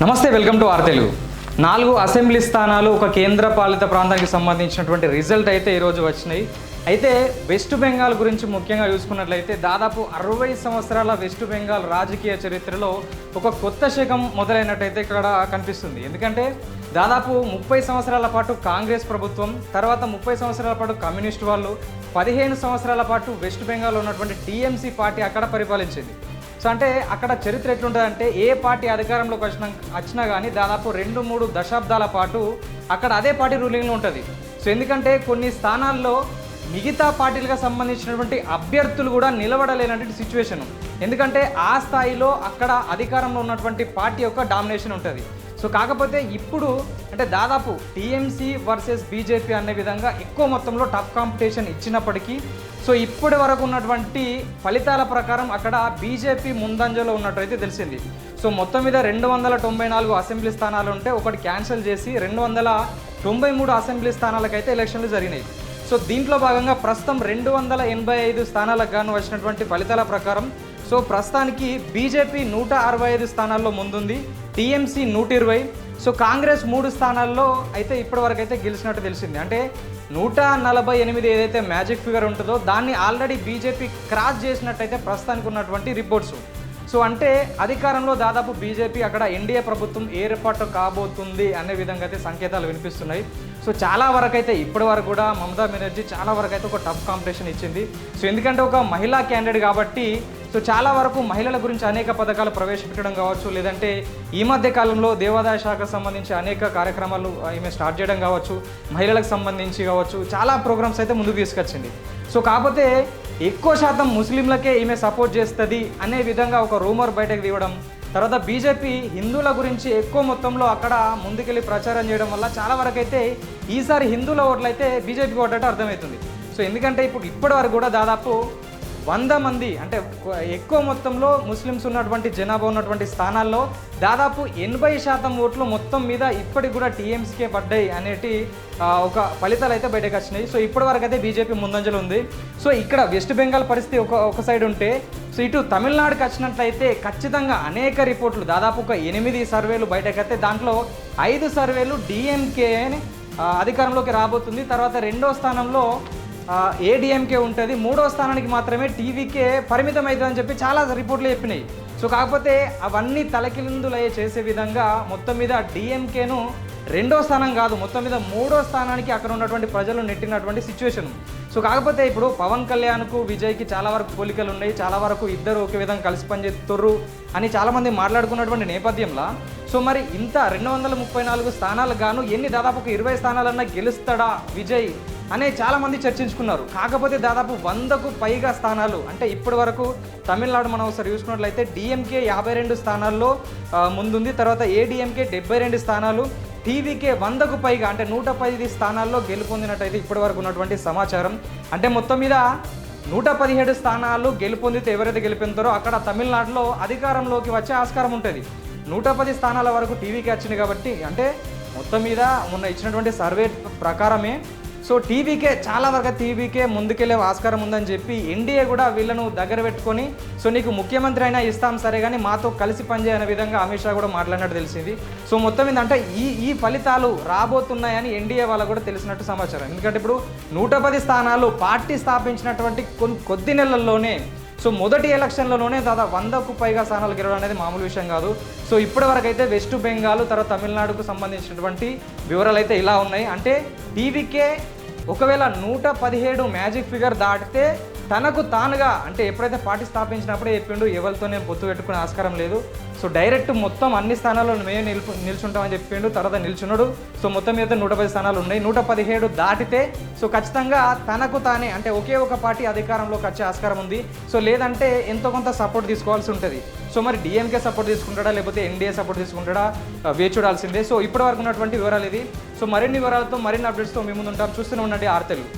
నమస్తే, welcome to our Telugu. 4 assembly స్థానాలు ఒక కేంద్ర పాలిత ప్రాంతానికి సంబంధించినటువంటి రిజల్ట్ అయితే ఈరోజు వచ్చినాయి. అయితే వెస్ట్ బెంగాల్ గురించి ముఖ్యంగా చూసుకున్నట్లయితే దాదాపు 60 సంవత్సరాల వెస్ట్ బెంగాల్ రాజకీయ చరిత్రలో ఒక కొత్త శకం మొదలైనట్టయితే ఇక్కడ కనిపిస్తుంది. ఎందుకంటే దాదాపు 30 సంవత్సరాల పాటు కాంగ్రెస్ ప్రభుత్వం, తర్వాత 30 సంవత్సరాల పాటు కమ్యూనిస్ట్ వాళ్ళు, 15 సంవత్సరాల పాటు వెస్ట్ బెంగాల్లో ఉన్నటువంటి టీఎంసీ పార్టీ అక్కడ పరిపాలించింది. సో అంటే అక్కడ చరిత్ర ఎట్లుంటుందంటే ఏ పార్టీ అధికారంలోకి వచ్చినా కానీ దాదాపు 2-3 దశాబ్దాల పాటు అక్కడ అదే పార్టీ రూలింగ్లో ఉంటుంది. సో ఎందుకంటే కొన్ని స్థానాల్లో మిగతా పార్టీలకు సంబంధించినటువంటి అభ్యర్థులు కూడా నిలబడలేనటువంటి సిచ్యువేషన్. ఎందుకంటే ఆ స్థాయిలో అక్కడ అధికారంలో ఉన్నటువంటి పార్టీ యొక్క డామినేషన్ ఉంటుంది. సో కాకపోతే ఇప్పుడు అంటే దాదాపు టీఎంసీ వర్సెస్ బీజేపీ అనే విధంగా ఎక్కువ మొత్తంలో టఫ్ కాంపిటీషన్ ఇచ్చినప్పటికీ సో ఇప్పటి వరకు ఉన్నటువంటి ఫలితాల ప్రకారం అక్కడ బీజేపీ ముందంజలో ఉన్నట్టయితే తెలిసింది. సో మొత్తం మీద 294 అసెంబ్లీ స్థానాలు ఉంటే ఒకటి క్యాన్సిల్ చేసి 293 అసెంబ్లీ స్థానాలకైతే ఎలక్షన్లు జరిగినాయి. సో దీంట్లో భాగంగా ప్రస్తుతం 285 స్థానాలకు గాను వచ్చినటువంటి ఫలితాల ప్రకారం సో ప్రస్తుతానికి బీజేపీ 165 స్థానాల్లో ముందుంది, టీఎంసీ 120. సో కాంగ్రెస్ 3 స్థానాల్లో అయితే ఇప్పటివరకు అయితే గెలిచినట్టు తెలిసింది. అంటే 148 ఏదైతే మ్యాజిక్ ఫిగర్ ఉంటుందో దాన్ని ఆల్రెడీ బీజేపీ క్రాస్ చేసినట్టయితే ప్రస్తుతానికి ఉన్నటువంటి రిపోర్ట్స్. సో అంటే అధికారంలో దాదాపు బీజేపీ అక్కడ ఎన్డీఏ ప్రభుత్వం ఏర్పాటు కాబోతుంది అనే విధంగా అయితే సంకేతాలు వినిపిస్తున్నాయి. సో చాలా వరకు అయితే ఇప్పటి వరకు కూడా మమతా బెనర్జీ చాలా వరకు అయితే ఒక టఫ్ కాంపిటీషన్ ఇచ్చింది. సో ఎందుకంటే ఒక మహిళా క్యాండిడేట్ కాబట్టి సో చాలా వరకు మహిళల గురించి అనేక పథకాలు ప్రవేశపెట్టడం కావచ్చు, లేదంటే ఈ మధ్య కాలంలో దేవాదాయ శాఖకు సంబంధించి అనేక కార్యక్రమాలు ఈమె స్టార్ట్ చేయడం కావచ్చు, మహిళలకు సంబంధించి కావచ్చు, చాలా ప్రోగ్రామ్స్ అయితే ముందుకు తీసుకొచ్చింది. సో కాకపోతే ఎక్కువ శాతం ముస్లింలకే ఈమె సపోర్ట్ చేస్తుంది అనే విధంగా ఒక రూమర్ బయటకు తీయడం, తర్వాత బీజేపీ హిందువుల గురించి ఎక్కువ మొత్తంలో అక్కడ ముందుకెళ్ళి ప్రచారం చేయడం వల్ల చాలా వరకు అయితే ఈసారి హిందువుల ఓట్లు అయితే బీజేపీకి ఓటట్టు అర్థమవుతుంది. సో ఎందుకంటే ఇప్పటి వరకు కూడా దాదాపు 100 మంది అంటే ఎక్కువ మొత్తంలో ముస్లిమ్స్ ఉన్నటువంటి జనాభా ఉన్నటువంటి స్థానాల్లో దాదాపు 80% ఓట్లు మొత్తం మీద ఇప్పటికి కూడా టీఎంసీకే పడ్డాయి అనేటి ఒక ఫలితాలు అయితే బయటకు వచ్చినాయి. సో ఇప్పటి వరకు అయితే బీజేపీ ముందంజలో ఉంది. సో ఇక్కడ వెస్ట్ బెంగాల్ పరిస్థితి ఒక సైడ్ ఉంటే సో ఇటు తమిళనాడుకి వచ్చినట్లయితే ఖచ్చితంగా అనేక రిపోర్ట్లు దాదాపు ఒక 8 సర్వేలు బయటకైతే దాంట్లో 5 సర్వేలు డిఎంకే అధికారంలోకి రాబోతుంది. తర్వాత 2వ స్థానంలో ఏడీఎంకే ఉంటుంది, 3వ స్థానానికి మాత్రమే టీవీకే పరిమితం అవుతుందని చెప్పి చాలా రిపోర్ట్లు చెప్పినాయి. సో కాకపోతే అవన్నీ తలకిందులయ్యే చేసే విధంగా మొత్తం మీద డిఎంకేను 2వ స్థానం కాదు మొత్తం మీద 3వ స్థానానికి అక్కడ ఉన్నటువంటి ప్రజలు నెట్టినటువంటి సిచ్యువేషన్. సో కాకపోతే ఇప్పుడు పవన్ కళ్యాణ్కు విజయ్కి చాలా వరకు పోలికలు ఉన్నాయి, చాలా వరకు ఇద్దరు ఒకే విధంగా కలిసి పనిచేస్తుర్రు అని చాలామంది మాట్లాడుకున్నటువంటి నేపథ్యంలో సో మరి ఇంత 234 స్థానాలకు గాను దాదాపు 20 స్థానాలన్నా గెలుస్తాడా విజయ్ అనే చాలామంది చర్చించుకున్నారు. కాకపోతే దాదాపు 100కు పైగా స్థానాలు అంటే ఇప్పటి వరకు తమిళనాడు మనం ఒకసారి చూసుకున్నట్లయితే డిఎంకే 52 స్థానాల్లో ముందుంది, తర్వాత ఏడీఎంకే 72 స్థానాలు, టీవీకే 100కు పైగా అంటే 110 స్థానాల్లో గెలుపొందినట్టయితే ఇప్పటి వరకు ఉన్నటువంటి సమాచారం. అంటే మొత్తం మీద 117 స్థానాలు గెలుపొందితే ఎవరైతే గెలిపొందుతారో అక్కడ తమిళనాడులో అధికారంలోకి వచ్చే ఆస్కారం ఉంటుంది. 110 స్థానాల వరకు టీవీకే వచ్చింది కాబట్టి అంటే మొత్తం మీద మొన్న ఇచ్చినటువంటి సర్వే ప్రకారమే సో చాలా వరకు టీవీకే ముందుకెళ్ళే ఆస్కారం ఉందని చెప్పి ఎన్డీఏ కూడా వీళ్ళను దగ్గర పెట్టుకొని సో నీకు ముఖ్యమంత్రి అయినా ఇస్తాం సరే కానీ మాతో కలిసి పనిచేయనే విధంగా అమిత్ షా కూడా మాట్లాడినట్టు తెలిసింది. సో మొత్తం ఏంటంటే ఈ ఫలితాలు రాబోతున్నాయని ఎన్డీఏ వాళ్ళకు కూడా తెలిసినట్టు సమాచారం. ఎందుకంటే ఇప్పుడు 110 స్థానాలు పార్టీ స్థాపించినటువంటి కొద్ది నెలల్లోనే సో మొదటి ఎలక్షన్లలోనే దాదాపు 100కు పైగా స్థానాలు గెలవడం అనేది మామూలు విషయం కాదు. సో ఇప్పటివరకు అయితే వెస్ట్ బెంగాల్ తర్వాత తమిళనాడుకు సంబంధించినటువంటి వివరాలు అయితే ఇలా ఉన్నాయి. అంటే టీవీకే ఒకవేళ 117 మ్యాజిక్ ఫిగర్ దాటితే తనకు తానుగా అంటే ఎప్పుడైతే పార్టీ స్థాపించినప్పుడే చెప్పిండు ఎవరితోనే పొత్తు పెట్టుకునే ఆస్కారం లేదు, సో డైరెక్ట్ మొత్తం అన్ని స్థానాల్లో మేము నిల్చుంటామని చెప్పిండు, తర్వాత నిల్చున్నాడు. సో మొత్తం మీద 110 స్థానాలు ఉన్నాయి. 117 దాటితే సో ఖచ్చితంగా తనకు తానే అంటే ఒకే ఒక పార్టీ అధికారంలోకి వచ్చే ఆస్కారం ఉంది. సో లేదంటే ఎంతో కొంత సపోర్ట్ తీసుకోవాల్సి ఉంటుంది. సో మరి డిఎంకే సపోర్ట్ తీసుకుంటాడా లేకపోతే ఎన్డీఏ సపోర్ట్ తీసుకుంటాడా వేచి చూడాల్సిందే. సో ఇప్పటి వరకు ఉన్నటువంటి వివరాలు ఇది. సో మరిన్ని వివరాలతో మరిన్ని అప్డేట్స్తో మీ ముందు ఉంటాం. చూస్తూనే ఉండండి ఆర్ తెలుగు.